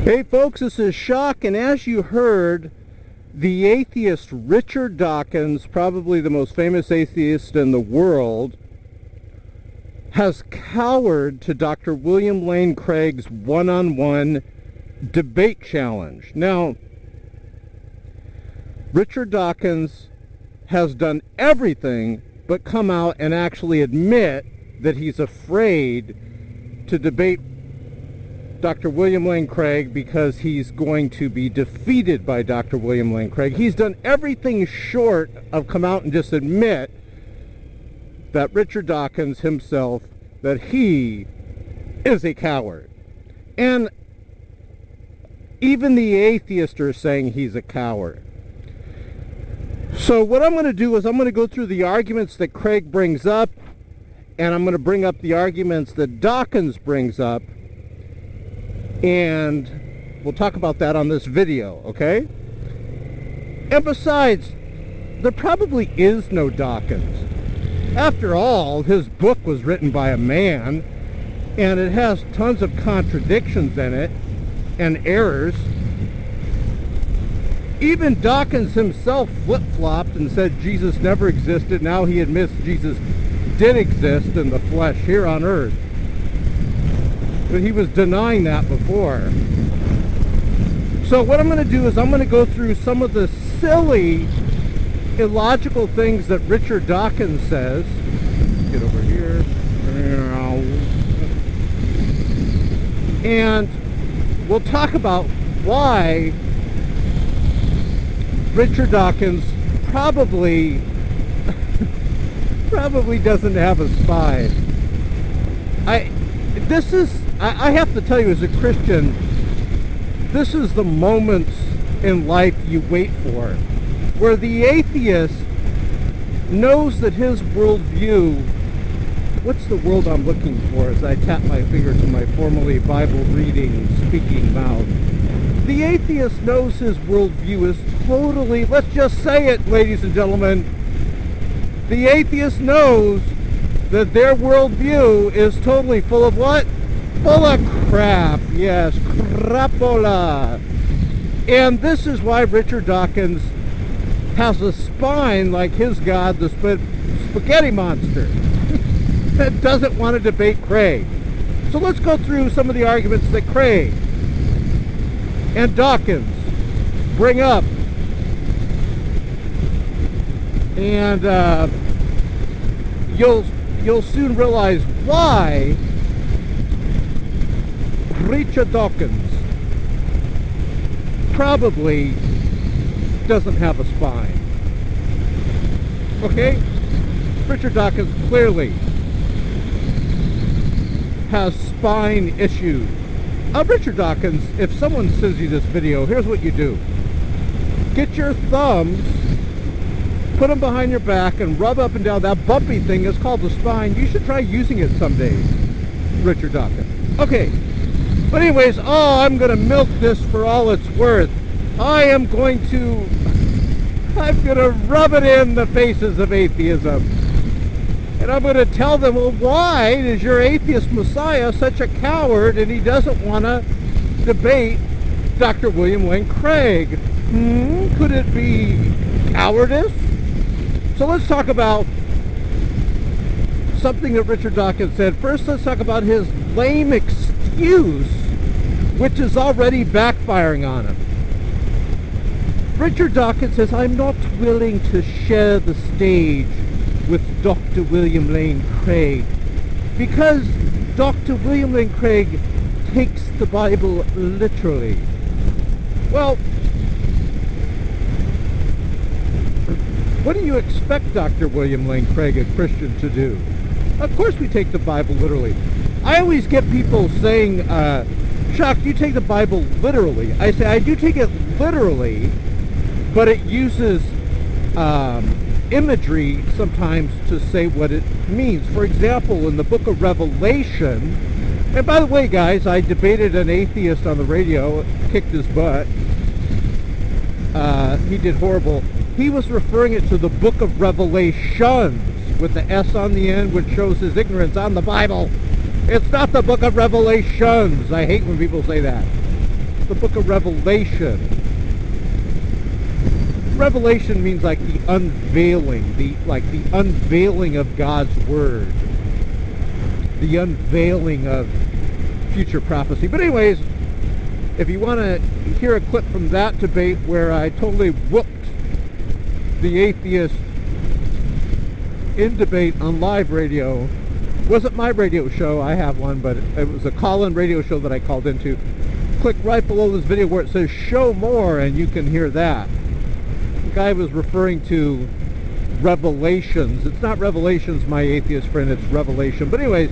Hey folks, this is Shock, and as you heard, the atheist Richard Dawkins, probably the most famous atheist in the world, has cowered to Dr. William Lane Craig's one-on-one debate challenge. Now, Richard Dawkins has done everything but come out and actually admit that he's afraid to debate Dr. William Lane Craig because he's going to be defeated by Dr. William Lane Craig. He's done everything short of come out and just admit that Richard Dawkins himself, that he is a coward. And even the atheists are saying he's a coward. So what I'm going to do is I'm going to go through the arguments that Craig brings up, and I'm going to bring up the arguments that Dawkins brings up, and we'll talk about that on this video, okay? And besides, there probably is no Dawkins. After all, his book was written by a man, and it has tons of contradictions in it and errors. Even Dawkins himself flip-flopped and said Jesus never existed. Now he admits Jesus did exist in the flesh here on earth. But he was denying that before. So what I'm going to do is I'm going to go through some of the silly, illogical things that Richard Dawkins says. Get over here. And we'll talk about why Richard Dawkins probably doesn't have a spine. I have to tell you, as a Christian, this is the moments in life you wait for, where the atheist knows that his worldview, what's the word I'm looking for as I tap my finger to my formerly Bible-reading, speaking mouth. The atheist knows his worldview is totally, let's just say it, ladies and gentlemen, the atheist knows that their worldview is totally full of what? Full of crap. Yes, crapola. And this is why Richard Dawkins has a spine like his god, the spaghetti monster, that doesn't want to debate Craig. So let's go through some of the arguments that Craig and Dawkins bring up. And you'll soon realize why Richard Dawkins probably doesn't have a spine. Okay? Richard Dawkins clearly has spine issues. Richard Dawkins, if someone sends you this video, here's what you do. Get your thumbs, put them behind your back, and rub up and down. That bumpy thing is called the spine. You should try using it someday, Richard Dawkins. Okay. But anyways, I'm going to milk this for all it's worth. I'm going to rub it in the faces of atheism. And I'm going to tell them, well, why is your atheist messiah such a coward and he doesn't want to debate Dr. William Lane Craig? Could it be cowardice? So let's talk about something that Richard Dawkins said. First, let's talk about his lame excuse, which is already backfiring on him. Richard Dawkins says, I'm not willing to share the stage with Dr. William Lane Craig because Dr. William Lane Craig takes the Bible literally. Well, what do you expect Dr. William Lane Craig, a Christian, to do? Of course we take the Bible literally. I always get people saying, Chuck, you take the Bible literally. I say, I do take it literally, but it uses imagery sometimes to say what it means. For example, in the book of Revelation, and by the way, guys, I debated an atheist on the radio, kicked his butt. He did horrible. He was referring it to the book of Revelations with the S on the end, which shows his ignorance on the Bible. It's not the book of Revelations. I hate when people say that. the book of Revelation. Revelation means like the unveiling, the unveiling of God's word, the unveiling of future prophecy. But anyways, if you want to hear a clip from that debate where I totally whooped the atheist in debate on live radio, wasn't my radio show, I have one, but it was a call-in radio show that I called into. Click right below this video where it says show more and you can hear that. The guy was referring to Revelations. It's not Revelations, my atheist friend, it's Revelation. But anyways,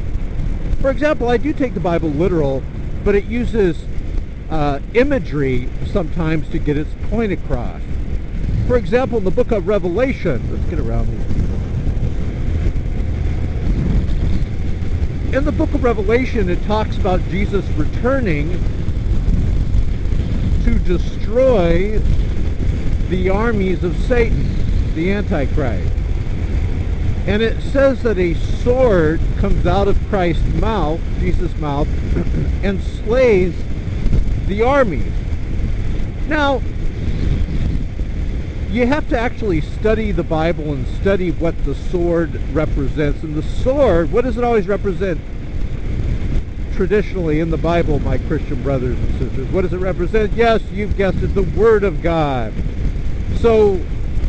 for example, I do take the Bible literal, but it uses imagery sometimes to get its point across. For example, in the book of Revelation, let's get around here. In the book of Revelation, it talks about Jesus returning to destroy the armies of Satan, the Antichrist. And it says that a sword comes out of Christ's mouth, Jesus' mouth, and slays the armies. Now, you have to actually study the Bible and study what the sword represents. And the sword, what does it always represent? Traditionally in the Bible, my Christian brothers and sisters, what does it represent? Yes, you've guessed it, the Word of God. So,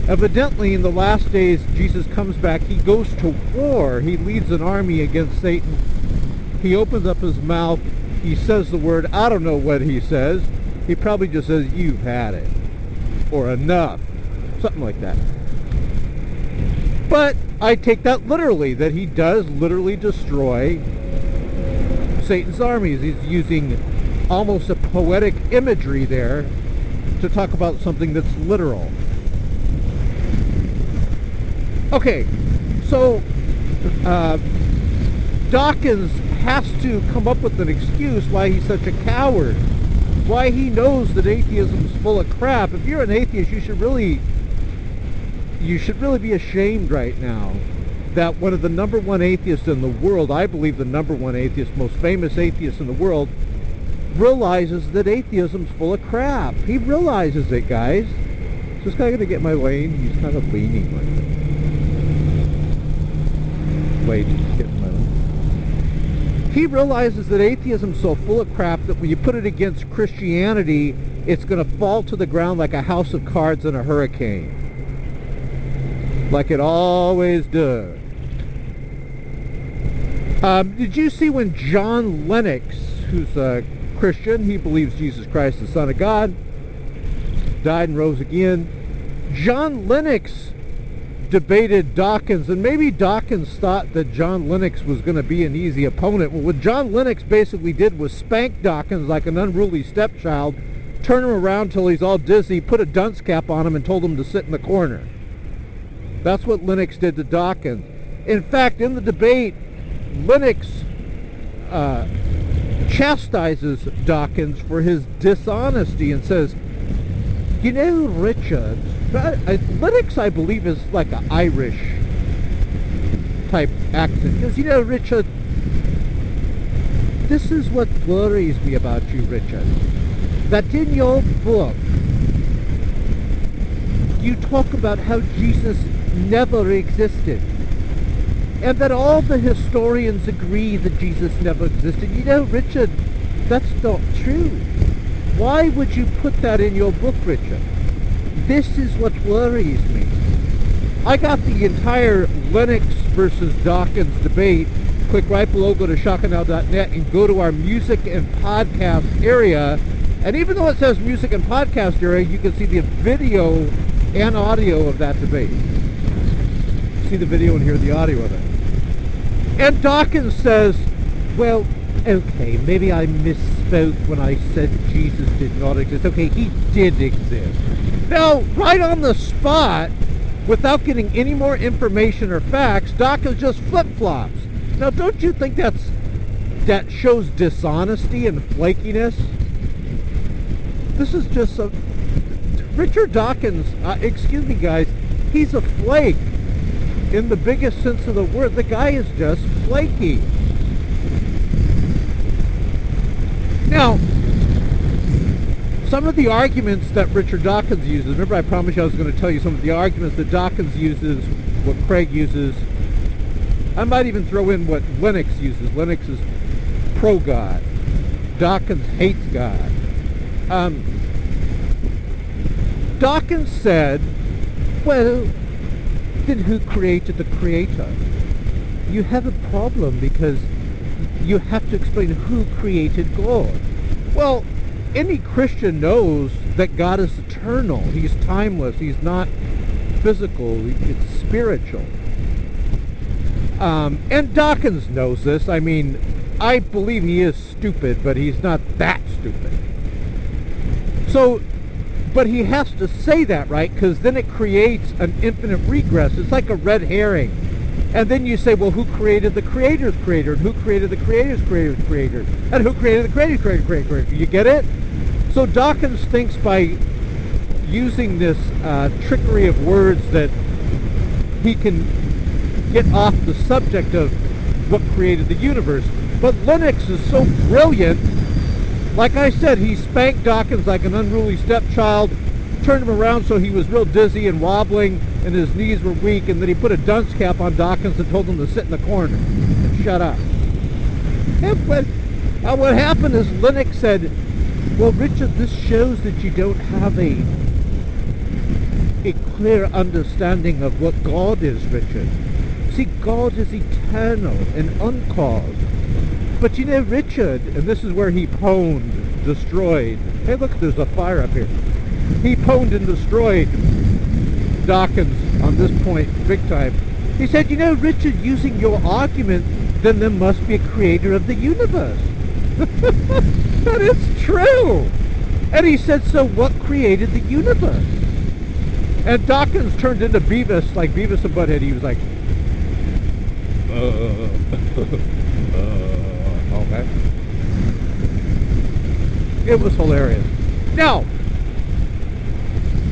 evidently, in the last days, Jesus comes back. He goes to war. He leads an army against Satan. He opens up his mouth. He says the word. I don't know what he says. He probably just says, you've had it. Or enough. Something like that. But I take that literally, that he does literally destroy Satan's armies. He's using almost a poetic imagery there to talk about something that's literal. Okay, so Dawkins has to come up with an excuse why he's such a coward, why he knows that atheism's full of crap. If you're an atheist, you should really be ashamed right now that one of the number one atheists in the world, I believe the number one atheist, most famous atheist in the world, realizes that atheism's full of crap. He realizes it, guys. Is this guy going to get my lane? He's kind of leaning like that. Wait, he's getting my lane. He realizes that atheism's so full of crap that when you put it against Christianity, it's going to fall to the ground like a house of cards in a hurricane. Like it always does. Did you see when John Lennox, who's a Christian, he believes Jesus Christ is the Son of God, died and rose again. John Lennox debated Dawkins, and maybe Dawkins thought that John Lennox was going to be an easy opponent. Well, what John Lennox basically did was spank Dawkins like an unruly stepchild, turn him around till he's all dizzy, put a dunce cap on him, and told him to sit in the corner. That's what Lennox did to Dawkins. In fact, in the debate, Lennox chastises Dawkins for his dishonesty and says, you know, Richard, Lennox, I believe, is like an Irish type accent. Because, you know, Richard, this is what worries me about you, Richard. That in your book, you talk about how Jesus never existed. And that all the historians agree that Jesus never existed. You know, Richard, that's not true. Why would you put that in your book, Richard? This is what worries me. I got the entire Lennox versus Dawkins debate. Click right below, go to shockofgod.net, and go to our music and podcast area. And even though it says music and podcast area, you can see the video and audio of that debate. See the video and hear the audio of it. And Dawkins says, well, okay, maybe I misspoke when I said Jesus did not exist. Okay, he did exist. Now, right on the spot, without getting any more information or facts, Dawkins just flip-flops. Now, don't you think that shows dishonesty and flakiness? This is just a... Richard Dawkins, excuse me, guys, he's a flake. In the biggest sense of the word, the guy is just flaky. Now, some of the arguments that Richard Dawkins uses, remember I promised you I was going to tell you some of the arguments that Dawkins uses, what Craig uses. I might even throw in what Lennox uses. Lennox is pro-God. Dawkins hates God. Dawkins said, well, then who created the creator? You have a problem because you have to explain who created God. Well, any Christian knows that God is eternal. He's timeless. He's not physical. It's spiritual. And Dawkins knows this. I mean, I believe he is stupid, but he's not that stupid. So, but he has to say that, right? Because then it creates an infinite regress. It's like a red herring. And then you say, well, who created the creator's creator? And who created the creator's creator's creator? And who created the creator's creator's creator? You get it? So Dawkins thinks by using this trickery of words that he can get off the subject of what created the universe. But Lennox is so brilliant. Like I said, he spanked Dawkins like an unruly stepchild, turned him around so he was real dizzy and wobbling and his knees were weak, and then he put a dunce cap on Dawkins and told him to sit in the corner and shut up. And what happened is Lennox said, well, Richard, this shows that you don't have a clear understanding of what God is, Richard. See, God is eternal and uncaused. But you know, Richard, and this is where he pwned, destroyed. Hey, look, there's a fire up here. He pwned and destroyed Dawkins on this point big time. He said, you know, Richard, using your argument, then there must be a creator of the universe. That is true. And he said, so what created the universe? And Dawkins turned into Beavis, like Beavis and Butthead. He was like, okay. It was hilarious. Now,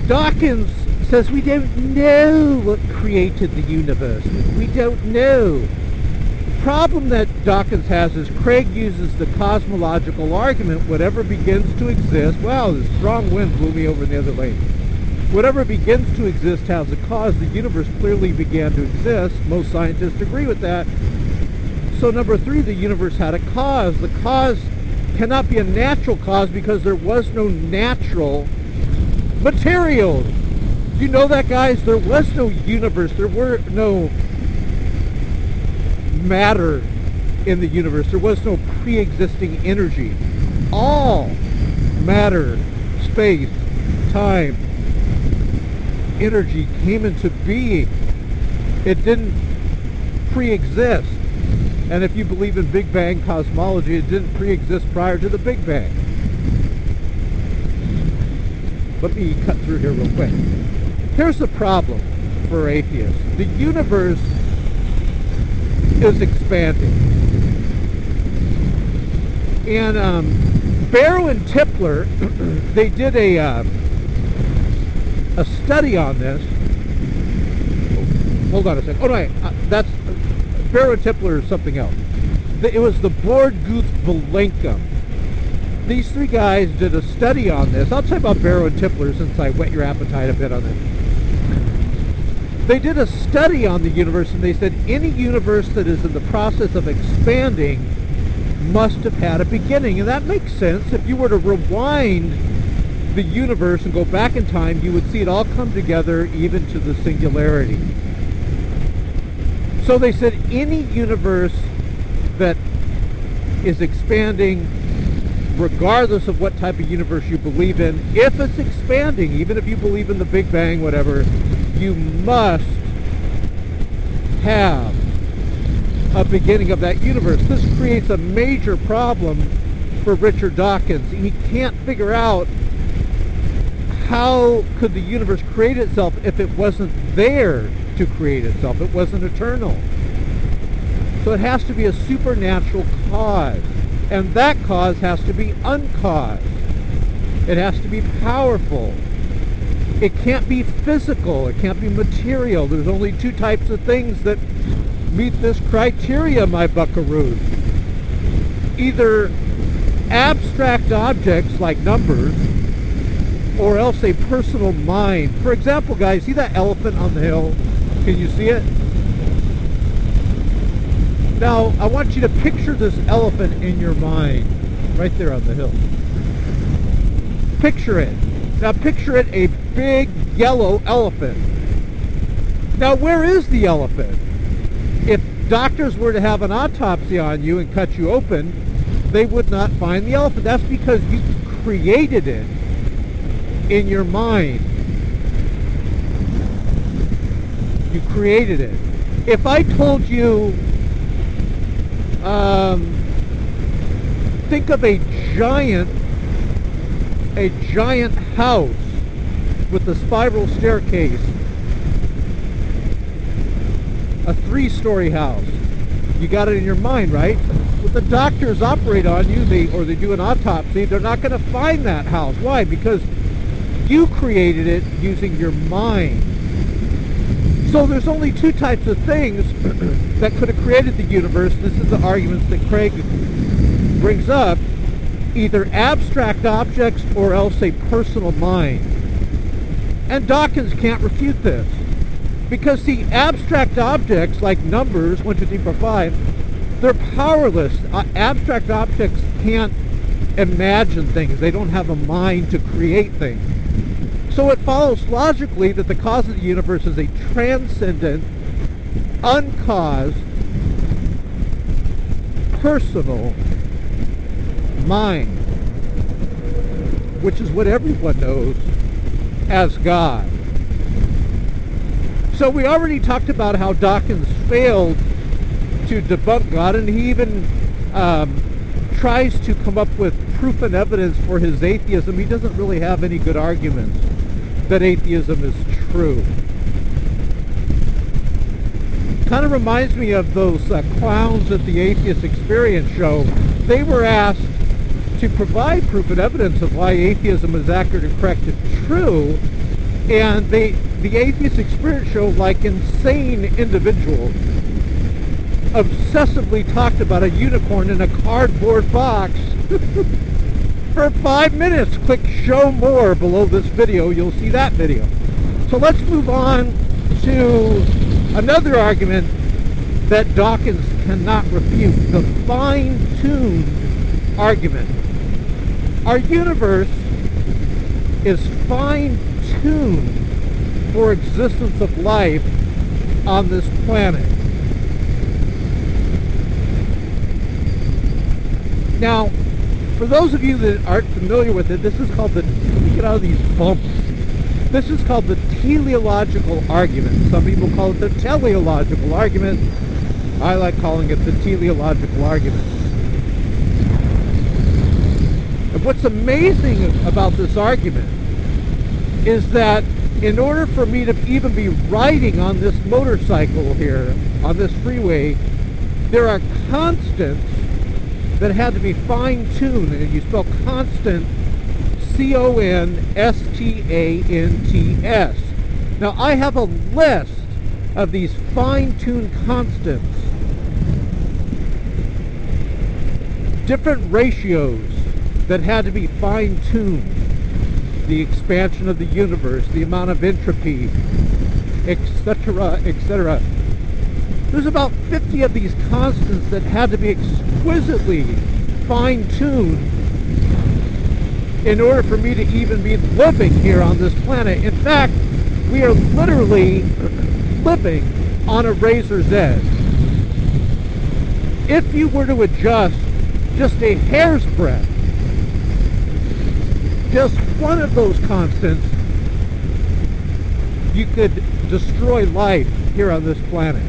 Dawkins says we don't know what created the universe. We don't know. The problem that Dawkins has is Craig uses the cosmological argument, whatever begins to exist. Wow, the strong wind blew me over in the other lane. Whatever begins to exist has a cause. The universe clearly began to exist. Most scientists agree with that. So number 3, the universe had a cause. The cause cannot be a natural cause because there was no natural materials. Do you know that, guys? There was no universe. There were no matter in the universe. There was no pre-existing energy. All matter, space, time, energy came into being. It didn't pre-exist. And if you believe in Big Bang cosmology, it didn't pre-exist prior to the Big Bang. Let me cut through here real quick. Here's the problem for atheists. The universe is expanding. And Barrow and Tipler, they did a study on this. Hold on a second. Oh no, that's Barrow and Tipler is something else. It was the Borguth-Vilenkum. These 3 guys did a study on this. I'll tell you about Barrow and Tipler since I whet your appetite a bit on this. They did a study on the universe, and they said any universe that is in the process of expanding must have had a beginning. And that makes sense. If you were to rewind the universe and go back in time, you would see it all come together even to the singularity. So they said any universe that is expanding, regardless of what type of universe you believe in, if it's expanding, even if you believe in the Big Bang, whatever, you must have a beginning of that universe. This creates a major problem for Richard Dawkins. He can't figure out how could the universe create itself if it wasn't there to create itself. It wasn't eternal. So it has to be a supernatural cause. And that cause has to be uncaused. It has to be powerful. It can't be physical. It can't be material. There's only 2 types of things that meet this criteria, my buckaroos. Either abstract objects like numbers or else a personal mind. For example, guys, see that elephant on the hill? Can you see it? Now, I want you to picture this elephant in your mind, right there on the hill. Picture it. Now, picture it a big yellow elephant. Now, where is the elephant? If doctors were to have an autopsy on you and cut you open, they would not find the elephant. That's because you created it in your mind. You created it. If I told you, think of a giant house with a spiral staircase, a 3-story house. You got it in your mind, right? When the doctors operate on you, they do an autopsy, they're not going to find that house. Why? Because you created it using your mind. So there's only 2 types of things that could have created the universe. This is the arguments that Craig brings up. Either abstract objects or else a personal mind. And Dawkins can't refute this. Because the abstract objects, like numbers, 1, 2, 3, 4, 5, they're powerless. Abstract objects can't imagine things. They don't have a mind to create things. So it follows logically that the cause of the universe is a transcendent, uncaused, personal mind, which is what everyone knows as God. So we already talked about how Dawkins failed to debunk God, and he even tries to come up with proof and evidence for his atheism. He doesn't really have any good arguments that atheism is true. Kind of reminds me of those clowns at the Atheist Experience show. They were asked to provide proof and evidence of why atheism is accurate and correct and true, and the Atheist Experience show, like insane individuals, obsessively talked about a unicorn in a cardboard box for 5 minutes. Click show more below this video, you'll see that video. So let's move on to another argument that Dawkins cannot refute, the fine-tuned argument. Our universe is fine-tuned for existence of life on this planet. Now, for those of you that aren't familiar with it, this is called the, let me get out of these bumps. This is called the teleological argument. Some people call it the teleological argument. I like calling it the teleological argument. And what's amazing about this argument is that in order for me to even be riding on this motorcycle here, on this freeway, there are constants that had to be fine-tuned, and you spell constant C-O-N-S-T-A-N-T-S. Now, I have a list of these fine-tuned constants, different ratios that had to be fine-tuned. The expansion of the universe, the amount of entropy, etc., etc. There's about 50 of these constants that had to be exquisitely fine-tuned in order for me to even be living here on this planet. In fact, we are literally living on a razor's edge. If you were to adjust just a hair's breadth, just one of those constants, you could destroy life here on this planet.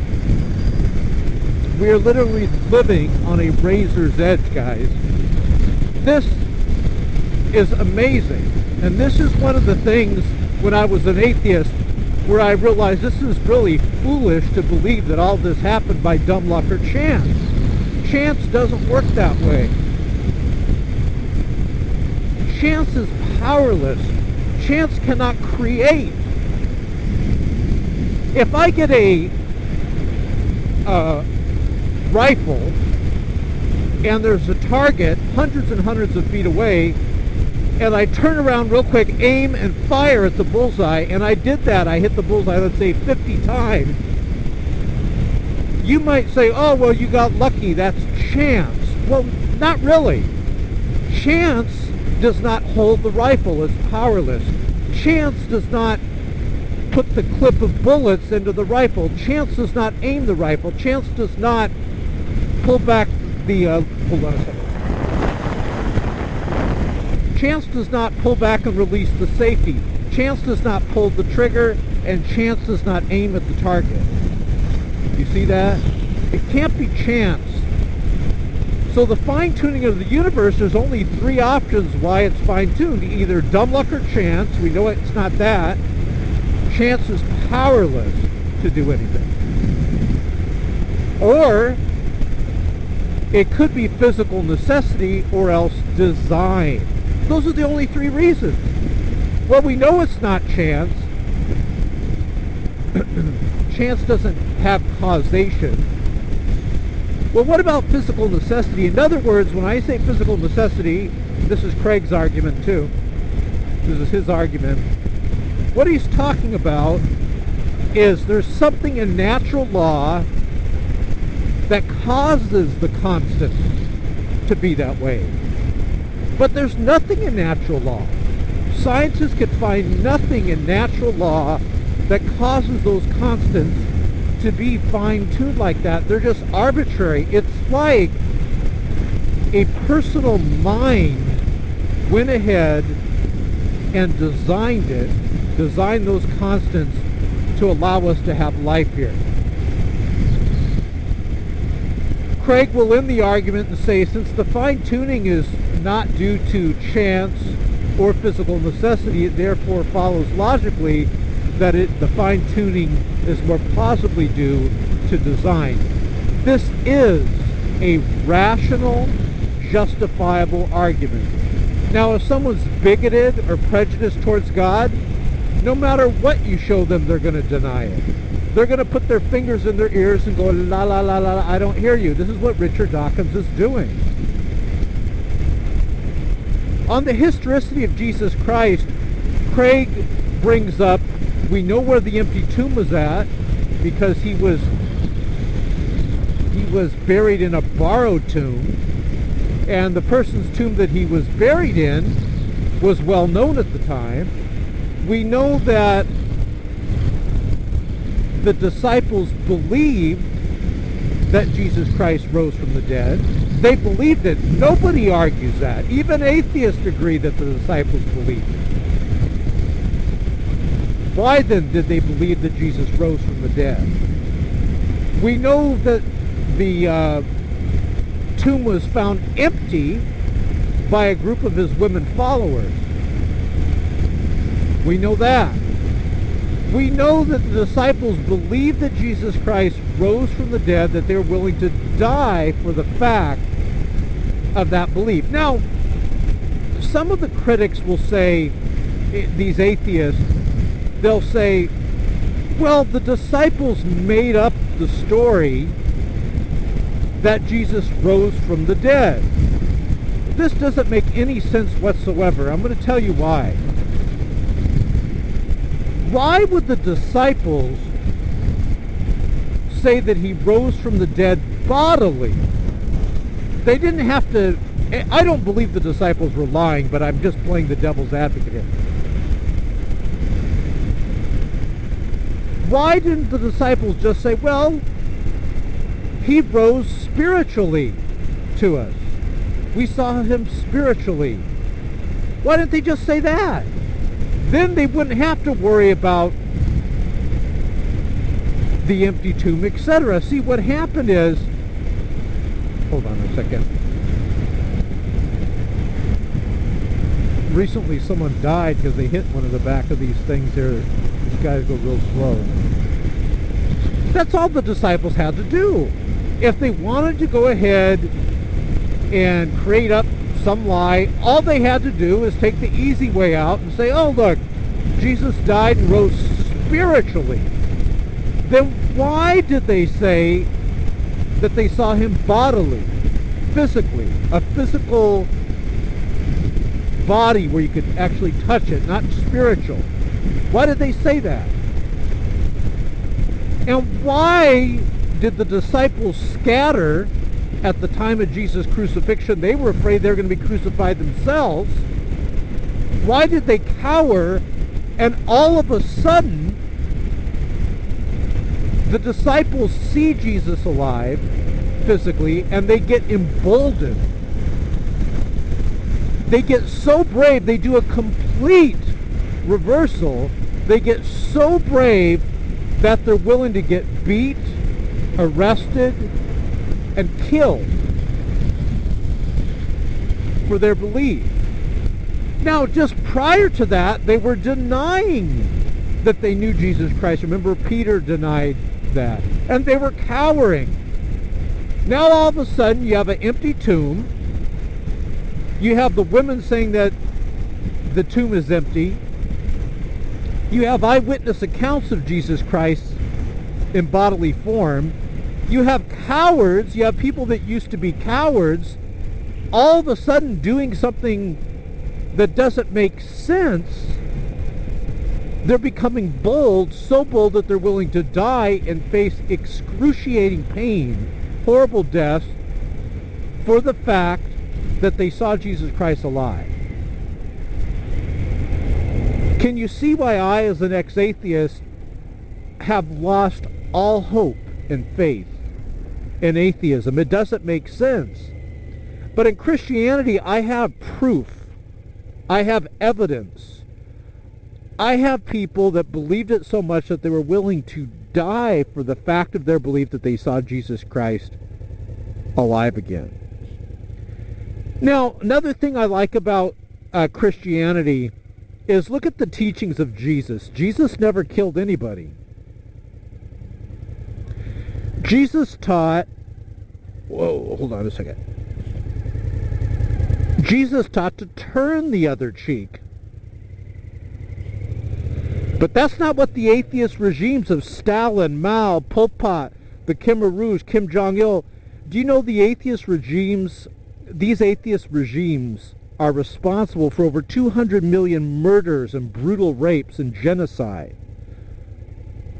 We are literally living on a razor's edge, guys. This is amazing. And this is one of the things when I was an atheist where I realized this is really foolish to believe that all this happened by dumb luck or chance. Chance doesn't work that way. Chance is powerless. Chance cannot create. If I get a rifle and there's a target hundreds and hundreds of feet away, and I turn around real quick, aim, and fire at the bullseye, and I did that. I hit the bullseye, let's say, 50 times. You might say, oh, well, you got lucky. That's chance. Well, not really. Chance does not hold the rifle. It's powerless. Chance does not put the clip of bullets into the rifle. Chance does not aim the rifle. Chance does not pull back the... hold on a second. Chance does not pull back and release the safety. Chance does not pull the trigger, and chance does not aim at the target. You see that? It can't be chance. So the fine-tuning of the universe, there's only three options why it's fine-tuned. Either dumb luck or chance. We know it's not that. Chance is powerless to do anything. Or it could be physical necessity or else design. Those are the only three reasons. Well, we know it's not chance. Chance doesn't have causation. Well, what about physical necessity? In other words, when I say physical necessity, this is Craig's argument too. This is his argument. What he's talking about is there's something in natural law that causes the constant to be that way. But there's nothing in natural law. Scientists could find nothing in natural law that causes those constants to be fine-tuned like that. They're just arbitrary. It's like a personal mind went ahead and designed those constants to allow us to have life here. Craig will end the argument and say, since the fine-tuning is not due to chance or physical necessity, it therefore follows logically that the fine-tuning is more plausibly due to design. This is a rational, justifiable argument. Now, if someone's bigoted or prejudiced towards God, no matter what you show them, they're going to deny it. They're going to put their fingers in their ears and go, la, la, la, la, I don't hear you. This is what Richard Dawkins is doing. On the historicity of Jesus Christ, Craig brings up, we know where the empty tomb was at because he was buried in a borrowed tomb, and the person's tomb that he was buried in was well known at the time. We know that the disciples believed that Jesus Christ rose from the dead. They believed it. Nobody argues that. Even atheists agree that the disciples believed it. Why then did they believe that Jesus rose from the dead? We know that the tomb was found empty by a group of his women followers. We know that. We know that the disciples believed that Jesus Christ rose from the dead, that they were willing to die for the fact of that belief. Now, some of the critics will say, these atheists, they'll say, well, the disciples made up the story that Jesus rose from the dead. This doesn't make any sense whatsoever. I'm going to tell you why. Why would the disciples say that he rose from the dead bodily? They didn't have to... I don't believe the disciples were lying, but I'm just playing the devil's advocate here. Why didn't the disciples just say, well, he rose spiritually to us. We saw him spiritually. Why didn't they just say that? Then they wouldn't have to worry about the empty tomb, etc. See, what happened is... Hold on a second. Recently someone died because they hit one of the back of these things here. These guys go real slow. That's all the disciples had to do. If they wanted to go ahead and create up some lie, all they had to do is take the easy way out and say, oh look, Jesus died and rose spiritually. Then why did they say that they saw him bodily, physically, a physical body where you could actually touch it, not spiritual. Why did they say that? And why did the disciples scatter at the time of Jesus' crucifixion? They were afraid they were going to be crucified themselves. Why did they cower? And all of a sudden, the disciples see Jesus alive physically, and they get emboldened. They get so brave, they do a complete reversal. They get so brave that they're willing to get beat, arrested, and killed for their belief. Now, just prior to that, they were denying that they knew Jesus Christ. Remember, Peter denied that. And they were cowering. Now, all of a sudden, you have an empty tomb. You have the women saying that the tomb is empty. You have eyewitness accounts of Jesus Christ in bodily form. You have cowards. You have people that used to be cowards all of a sudden doing something that doesn't make sense. They're becoming bold, so bold that they're willing to die and face excruciating pain, horrible death, for the fact that they saw Jesus Christ alive. Can you see why I, as an ex-atheist, have lost all hope and faith in atheism? It doesn't make sense. But in Christianity, I have proof. I have evidence. I have people that believed it so much that they were willing to die for the fact of their belief that they saw Jesus Christ alive again. Now, another thing I like about Christianity is look at the teachings of Jesus. Jesus never killed anybody. Jesus taught... Whoa, hold on a second. Jesus taught to turn the other cheek. But that's not what the atheist regimes of Stalin, Mao, Pol Pot, the Khmer Rouge, Kim Jong-il... Do you know the atheist regimes... These atheist regimes are responsible for over 200 million murders and brutal rapes and genocide.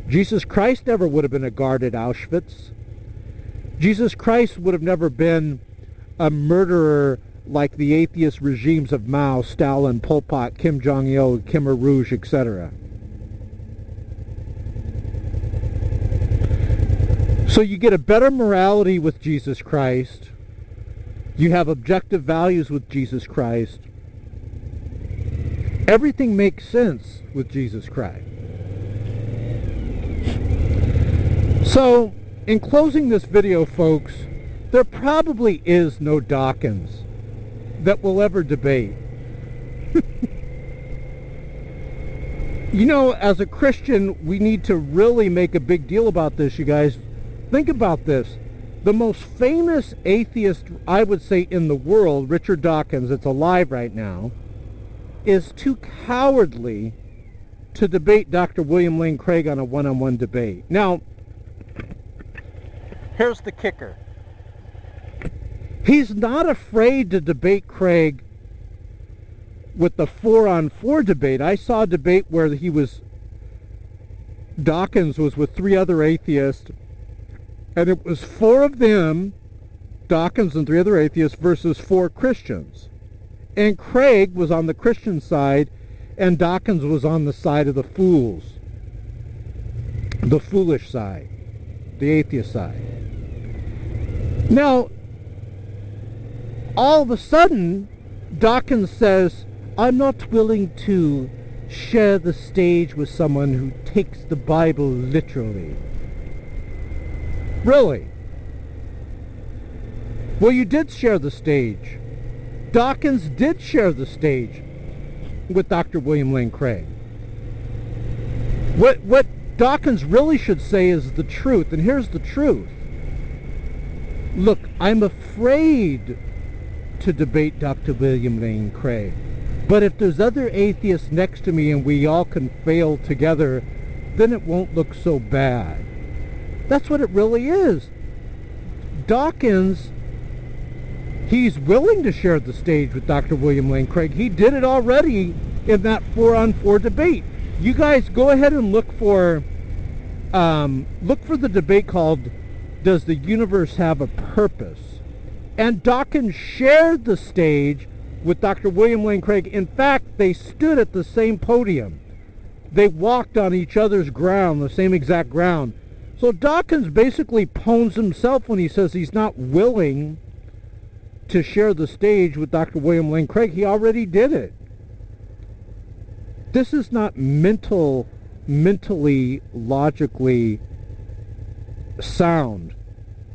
Jesus Christ never would have been a guard at Auschwitz. Jesus Christ would have never been a murderer like the atheist regimes of Mao, Stalin, Pol Pot, Kim Jong-il, Khmer Rouge, etc. So you get a better morality with Jesus Christ. You have objective values with Jesus Christ. Everything makes sense with Jesus Christ. So, in closing this video, folks, there probably is no Dawkins that will ever debate. You know, as a Christian, we need to really make a big deal about this, you guys. Think about this. The most famous atheist, I would say, in the world, Richard Dawkins, that's alive right now, is too cowardly to debate Dr. William Lane Craig on a one-on-one debate. Now, here's the kicker. He's not afraid to debate Craig with the 4-on-4 debate. I saw a debate where Dawkins was with 3 other atheists, and it was 4 of them, Dawkins and 3 other atheists, versus 4 Christians. And Craig was on the Christian side, and Dawkins was on the side of the fools. The foolish side. The atheist side. Now, all of a sudden, Dawkins says, I'm not willing to share the stage with someone who takes the Bible literally. Really? Well, you did share the stage. Dawkins did share the stage with Dr. William Lane Craig. What Dawkins really should say is the truth, and here's the truth. Look, I'm afraid to debate Dr. William Lane Craig, but if there's other atheists next to me and we all can fail together, then it won't look so bad. That's what it really is. Dawkins He's willing to share the stage with Dr. William Lane Craig. He did it already in that 4-on-4 debate. You guys go ahead and look for the debate called "Does the Universe Have a Purpose?" And Dawkins shared the stage with Dr. William Lane Craig. In fact, they stood at the same podium. They walked on each other's ground, the same exact ground. So Dawkins basically pwns himself when he says he's not willing to share the stage with Dr. William Lane Craig. He already did it. This is not mentally, logically sound,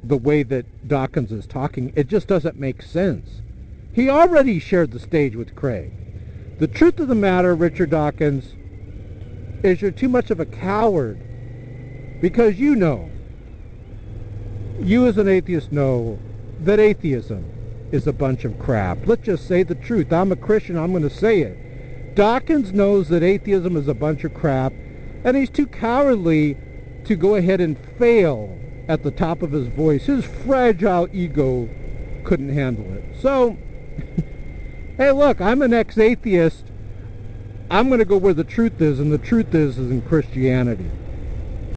the way that Dawkins is talking. It just doesn't make sense. He already shared the stage with Craig. The truth of the matter, Richard Dawkins, is you're too much of a coward, because you as an atheist know that atheism is a bunch of crap. Let's just say the truth. I'm a Christian, I'm going to say it. Dawkins knows that atheism is a bunch of crap, and he's too cowardly to go ahead and fail at the top of his voice. His fragile ego couldn't handle it. So, hey, look, I'm an ex-atheist. I'm going to go where the truth is, and the truth is in Christianity.